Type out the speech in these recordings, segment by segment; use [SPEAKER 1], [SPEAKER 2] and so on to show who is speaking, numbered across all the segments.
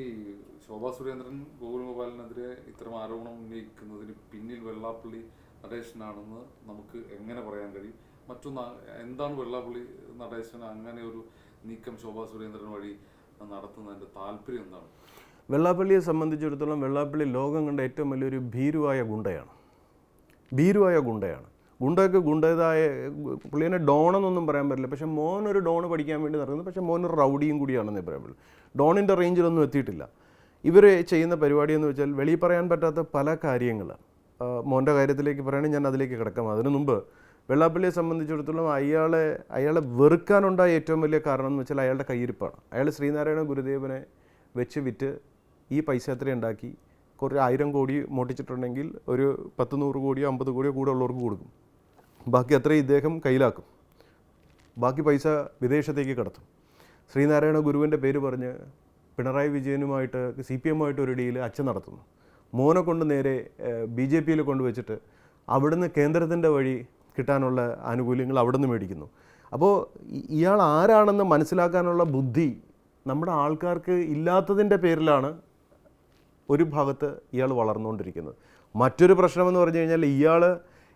[SPEAKER 1] ഈ ശോഭാ സുരേന്ദ്രൻ ഗോകുൽഗോപാലിനെതിരെ ഇത്തരം ആരോപണം ഉന്നയിക്കുന്നതിന് പിന്നിൽ വെള്ളാപ്പള്ളി നടേശനാണെന്ന് നമുക്ക് എങ്ങനെ പറയാൻ കഴിയും? മറ്റൊന്ന്, എന്താണ് വെള്ളാപ്പള്ളി നടേശൻ അങ്ങനെ ഒരു നീക്കം ശോഭാ സുരേന്ദ്രൻ വഴി നടത്തുന്നതിൻ്റെ താല്പര്യം എന്താണ്?
[SPEAKER 2] വെള്ളാപ്പള്ളിയെ സംബന്ധിച്ചിടത്തോളം വെള്ളാപ്പള്ളി ലോകം കണ്ട ഏറ്റവും വലിയൊരു ഭീരുവായ ഗുണ്ടയാണ്. ഗുണ്ടയ്ക്ക് ഗുണ്ടതായ പുള്ളിനെ ഡോണെന്നൊന്നും പറയാൻ പറ്റില്ല. പക്ഷേ മോനൊരു ഡോണ് പഠിക്കാൻ വേണ്ടി നടക്കുന്നത്. പക്ഷേ മോനൊരു റൗഡിയും കൂടിയാണെന്നേ പറയാൻ പറ്റുള്ളൂ. ഡോണിൻ്റെ റേഞ്ചിലൊന്നും എത്തിയിട്ടില്ല. ഇവർ ചെയ്യുന്ന പരിപാടി എന്ന് വെച്ചാൽ വെളിയിൽ പറയാൻ പറ്റാത്ത പല കാര്യങ്ങൾ. മോൻ്റെ കാര്യത്തിലേക്ക് പറയുകയാണെങ്കിൽ ഞാൻ അതിലേക്ക് കിടക്കാം. അതിനു മുമ്പ് വെള്ളാപ്പള്ളിയെ സംബന്ധിച്ചിടത്തോളം അയാളെ വെറുക്കാനുണ്ടായ ഏറ്റവും വലിയ കാരണം എന്ന് വെച്ചാൽ അയാളുടെ കയ്യിരിപ്പാണ്. അയാൾ ശ്രീനാരായണ ഗുരുദേവനെ വെച്ച് വിറ്റ് ഈ പൈസ എത്ര ഉണ്ടാക്കി കുറേ 1000 കോടി മോട്ടിച്ചിട്ടുണ്ടെങ്കിൽ ഒരു 10-100 കോടിയോ 50 കോടിയോ കൂടെ ഉള്ളവർക്ക് കൊടുക്കും. ബാക്കി അത്രയും ഇദ്ദേഹം കയ്യിലാക്കും. ബാക്കി പൈസ വിദേശത്തേക്ക് കടത്തും. ശ്രീനാരായണ ഗുരുവിൻ്റെ പേര് പറഞ്ഞ് പിണറായി വിജയനുമായിട്ട് CPM ഒരു ഡീൽ അച്ഛൻ നടത്തുന്നു. മോനെ കൊണ്ട് നേരെ BJPയിൽ കൊണ്ടുവച്ചിട്ട് അവിടുന്ന് കേന്ദ്രത്തിൻ്റെ വഴി കിട്ടാനുള്ള ആനുകൂല്യങ്ങൾ അവിടുന്ന് മേടിക്കുന്നു. അപ്പോൾ ഇയാൾ ആരാണെന്ന് മനസ്സിലാക്കാനുള്ള ബുദ്ധി നമ്മുടെ ആൾക്കാർക്ക് ഇല്ലാത്തതിൻ്റെ പേരിലാണ് ഒരു ഭാഗത്ത് ഇയാൾ വളർന്നുകൊണ്ടിരിക്കുന്നത്. മറ്റൊരു പ്രശ്നമെന്ന് പറഞ്ഞു കഴിഞ്ഞാൽ ഇയാൾ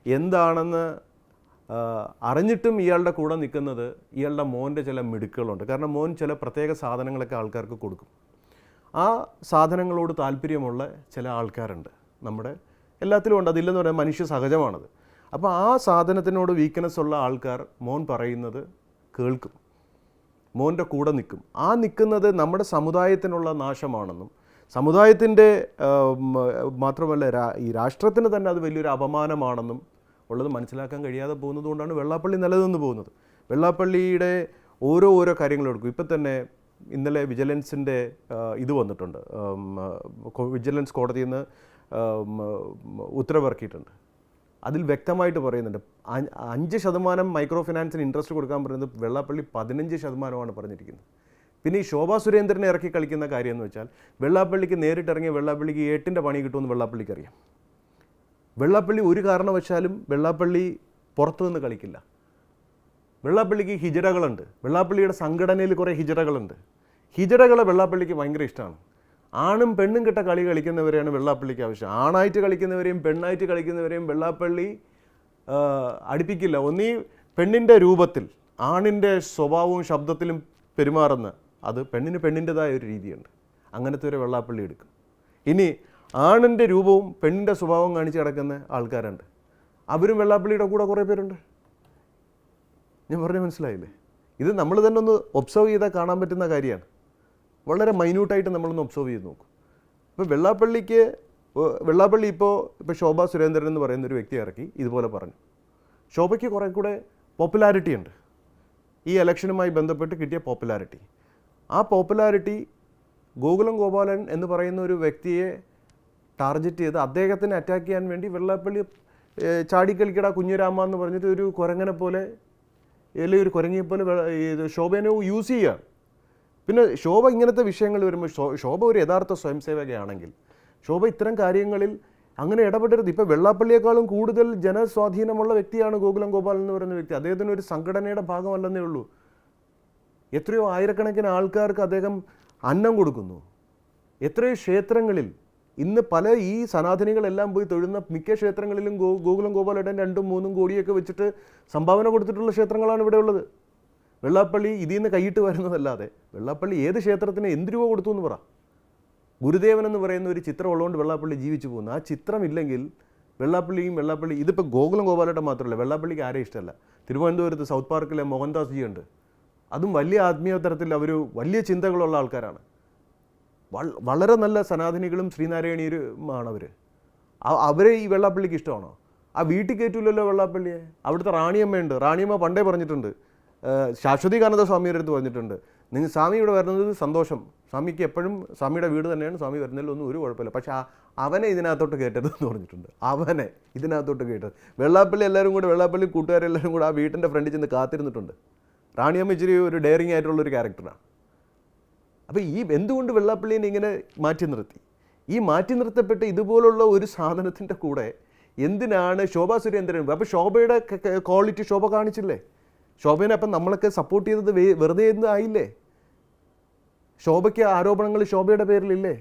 [SPEAKER 2] എന്താണെന്ന് അറിഞ്ഞിട്ടും ഇയാളുടെ കൂടെ നിൽക്കുന്നത് ഇയാളുടെ മോൻ്റെ ചില മിടുക്കുകളുണ്ട്. കാരണം മോൻ ചില പ്രത്യേക സാധനങ്ങളൊക്കെ ആൾക്കാർക്ക് കൊടുക്കും. ആ സാധനങ്ങളോട് താല്പര്യമുള്ള ചില ആൾക്കാരുണ്ട്. നമ്മുടെ എല്ലാത്തിലും ഉണ്ട്, അതില്ലെന്ന് പറയാൻ മനുഷ്യ സഹജമാണത്. അപ്പോൾ ആ സാധനത്തിനോട് വീക്ക്നെസ് ഉള്ള ആൾക്കാർ മോൻ പറയുന്നത് കേൾക്കും, മോൻ്റെ കൂടെ നിൽക്കും. ആ നിൽക്കുന്നത് നമ്മുടെ സമുദായത്തിനുള്ള നാശമാണെന്നും സമുദായത്തിൻ്റെ മാത്രമല്ല ഈ രാഷ്ട്രത്തിന് തന്നെ അത് വലിയൊരു അപമാനമാണെന്നും ഉള്ളത് മനസ്സിലാക്കാൻ കഴിയാതെ പോകുന്നത് കൊണ്ടാണ് വെള്ളാപ്പള്ളി നിലനിന്ന് പോകുന്നത്. വെള്ളാപ്പള്ളിയുടെ ഓരോ കാര്യങ്ങളെടുക്കും. ഇപ്പം തന്നെ ഇന്നലെ വിജിലൻസിൻ്റെ ഇത് വന്നിട്ടുണ്ട്. വിജിലൻസ് കോടതിയിൽ നിന്ന് ഉത്തരവിറക്കിയിട്ടുണ്ട്. അതിൽ വ്യക്തമായിട്ട് പറയുന്നുണ്ട് 5% മൈക്രോ ഫിനാൻസിന് ഇൻട്രസ്റ്റ് കൊടുക്കാൻ പറയുന്നത് വെള്ളാപ്പള്ളി 15% പറഞ്ഞിരിക്കുന്നത്. പിന്നെ ഈ ശോഭാ സുരേന്ദ്രനെ ഇറക്കി കളിക്കുന്ന കാര്യം എന്ന് വെച്ചാൽ വെള്ളാപ്പള്ളിക്ക് നേരിട്ടിറങ്ങിയ വെള്ളാപ്പള്ളിക്ക് 8ന്റെ പണി കിട്ടുമെന്ന് വെള്ളാപ്പള്ളിക്ക് അറിയാം. വെള്ളാപ്പള്ളി ഒരു കാരണവശാലും വെള്ളാപ്പള്ളി പുറത്തു നിന്ന് കളിക്കില്ല. വെള്ളാപ്പള്ളിക്ക് ഹിജറകളുണ്ട്. വെള്ളാപ്പള്ളിയുടെ സംഘടനയിൽ കുറേ ഹിജറകളുണ്ട്. ഹിജറകളെ വെള്ളാപ്പള്ളിക്ക് ഭയങ്കര ഇഷ്ടമാണ്. ആണും പെണ്ണും കിട്ട കളി കളിക്കുന്നവരെയാണ് വെള്ളാപ്പള്ളിക്ക് ആവശ്യം. ആണായിട്ട് കളിക്കുന്നവരെയും പെണ്ണായിട്ട് കളിക്കുന്നവരെയും വെള്ളാപ്പള്ളി അടുപ്പിക്കില്ല. ഒന്നീ പെണ്ണിൻ്റെ രൂപത്തിൽ ആണിൻ്റെ സ്വഭാവവും ശബ്ദത്തിലും പെരുമാറുന്ന അത് പെണ്ണിൻ്റെതായ ഒരു രീതിയുണ്ട്. അങ്ങനത്തെ ഒരു വെള്ളാപ്പള്ളി എടുക്കും. ഇനി ആണിൻ്റെ രൂപവും പെണ്ണിൻ്റെ സ്വഭാവവും കാണിച്ച് കിടക്കുന്ന ആൾക്കാരുണ്ട്. അവരും വെള്ളാപ്പള്ളിയുടെ കൂടെ കുറേ പേരുണ്ട്. ഞാൻ പറഞ്ഞ് മനസ്സിലായില്ലേ? ഇത് നമ്മൾ തന്നെ ഒന്ന് ഒബ്സർവ് ചെയ്താൽ കാണാൻ പറ്റുന്ന കാര്യമാണ്. വളരെ മൈന്യൂട്ടായിട്ട് നമ്മളൊന്ന് ഒബ്സർവ് ചെയ്ത് നോക്കും. ഇപ്പോൾ വെള്ളാപ്പള്ളി ഇപ്പോൾ ശോഭാ സുരേന്ദ്രൻ എന്ന് പറയുന്ന ഒരു വ്യക്തി ഇറക്കി ഇതുപോലെ പറഞ്ഞു. ശോഭയ്ക്ക് കുറേ കൂടെ പോപ്പുലാരിറ്റി ഉണ്ട്. ഈ ഇലക്ഷനുമായി ബന്ധപ്പെട്ട് കിട്ടിയ പോപ്പുലാരിറ്റി, ആ പോപ്പുലാരിറ്റി ഗോകുലം ഗോപാലൻ എന്ന് പറയുന്ന ഒരു വ്യക്തിയെ ടാർഗറ്റ് ചെയ്ത് അദ്ദേഹത്തിനെ അറ്റാക്ക് ചെയ്യാൻ വേണ്ടി വെള്ളാപ്പള്ളി ചാടിക്കളിക്കട കുഞ്ഞുരാമ എന്ന് പറഞ്ഞിട്ട് ഒരു കുരങ്ങനെ പോലെ അല്ലെങ്കിൽ ഒരു കുരങ്ങിയെ പോലെ ശോഭനെ യൂസ് ചെയ്യുകയാണ്. പിന്നെ ശോഭ ഇങ്ങനത്തെ വിഷയങ്ങൾ വരുമ്പോൾ ശോഭ ഒരു യഥാർത്ഥ സ്വയംസേവകയാണെങ്കിൽ ശോഭ ഇത്തരം കാര്യങ്ങളിൽ അങ്ങനെ ഇടപെടരുത്. ഇപ്പോൾ വെള്ളാപ്പള്ളിയേക്കാളും കൂടുതൽ ജനസ്വാധീനമുള്ള വ്യക്തിയാണ് ഗോകുലം ഗോപാലൻ എന്ന് പറയുന്ന വ്യക്തി. അദ്ദേഹത്തിന് ഒരു സംഘടനയുടെ ഭാഗമല്ലെന്നേ ഉള്ളൂ. എത്രയോ ആയിരക്കണക്കിന് ആൾക്കാർക്ക് അദ്ദേഹം അന്നം കൊടുക്കുന്നു. എത്രയോ ക്ഷേത്രങ്ങളിൽ ഇന്ന് ഈ സനാതനികളെല്ലാം പോയി തൊഴുന്ന മിക്ക ക്ഷേത്രങ്ങളിലും ഗോകുലം ഗോപാലേട്ടൻ 2-3 കോടിയൊക്കെ വെച്ചിട്ട് സംഭാവന കൊടുത്തിട്ടുള്ള ക്ഷേത്രങ്ങളാണ് ഇവിടെ ഉള്ളത്. വെള്ളാപ്പള്ളി ഇതിൽ നിന്ന് കൈയിട്ട് വരുന്നതല്ലാതെ വെള്ളാപ്പള്ളി ഏത് ക്ഷേത്രത്തിന് എന്ത് രൂപ കൊടുത്തു എന്ന് പറ. ഗുരുദേവൻ എന്ന് പറയുന്ന ഒരു ചിത്രം ഉള്ളതുകൊണ്ട് വെള്ളാപ്പള്ളി ജീവിച്ചു പോകുന്നു. ആ ചിത്രമില്ലെങ്കിൽ വെള്ളാപ്പള്ളി ഇതിപ്പോൾ ഗോകുലം ഗോപാലേട്ടൻ മാത്രമല്ല, വെള്ളാപ്പള്ളിക്ക് ആരെയും ഇഷ്ടമല്ല. തിരുവനന്തപുരത്ത് സൗത്ത് പാർക്കിലെ മോഹൻദാസ് ജി ഉണ്ട്. അതും വലിയ ആത്മീയ തരത്തിൽ അവർ വലിയ ചിന്തകളുള്ള ആൾക്കാരാണ്. വളരെ നല്ല സനാതനികളും ശ്രീനാരായണീയരുമാണ് അവർ. അവരെ ഈ വെള്ളാപ്പള്ളിക്ക് ഇഷ്ടമാണോ? ആ വീട്ടിൽ കയറ്റില്ലല്ലോ വെള്ളാപ്പള്ളിയെ. അവിടുത്തെ റാണിയമ്മയുണ്ട്. റാണിയമ്മ പണ്ടേ പറഞ്ഞിട്ടുണ്ട്, ശാശ്വതീകാനന്ദ സ്വാമിയുടെ അടുത്ത് പറഞ്ഞിട്ടുണ്ട്, നിങ്ങൾ സ്വാമി ഇവിടെ വരുന്നത് സന്തോഷം, സ്വാമിക്ക് എപ്പോഴും സ്വാമിയുടെ വീട് തന്നെയാണ്, സ്വാമി വരുന്നതിലൊന്നും ഒരു കുഴപ്പമില്ല, പക്ഷേ അവനെ ഇതിനകത്തോട്ട് കയറ്റരുതെന്ന് പറഞ്ഞിട്ടുണ്ട്. അവനെ ഇതിനകത്തോട്ട് കയറ്റരുത്. വെള്ളാപ്പള്ളി കൂട്ടുകാരെല്ലാവരും കൂടെ ആ വീട്ടിൻ്റെ ഫ്രണ്ടിൽ ചെന്ന് കാത്തിരുന്നിട്ടുണ്ട്. റാണിയമ്മ ഇച്ചിരി ഒരു ഡെയറിങ് ആയിട്ടുള്ളൊരു ക്യാരക്ടറാണ്. അപ്പോൾ എന്തുകൊണ്ട് വെള്ളാപ്പള്ളീനെ ഇങ്ങനെ മാറ്റി നിർത്തി? ഈ മാറ്റി നിർത്തപ്പെട്ട ഇതുപോലുള്ള ഒരു സാധനത്തിൻ്റെ കൂടെ എന്തിനാണ് ശോഭാ സുരേന്ദ്രൻ? അപ്പോൾ ശോഭയുടെ ക്വാളിറ്റി ശോഭ കാണിച്ചില്ലേ? ശോഭനെ അപ്പം നമ്മളൊക്കെ സപ്പോർട്ട് ചെയ്തത് വെറുതെ ആയില്ലേ? ശോഭയ്ക്ക് ആരോപണങ്ങൾ ശോഭയുടെ പേരിലില്ലേ?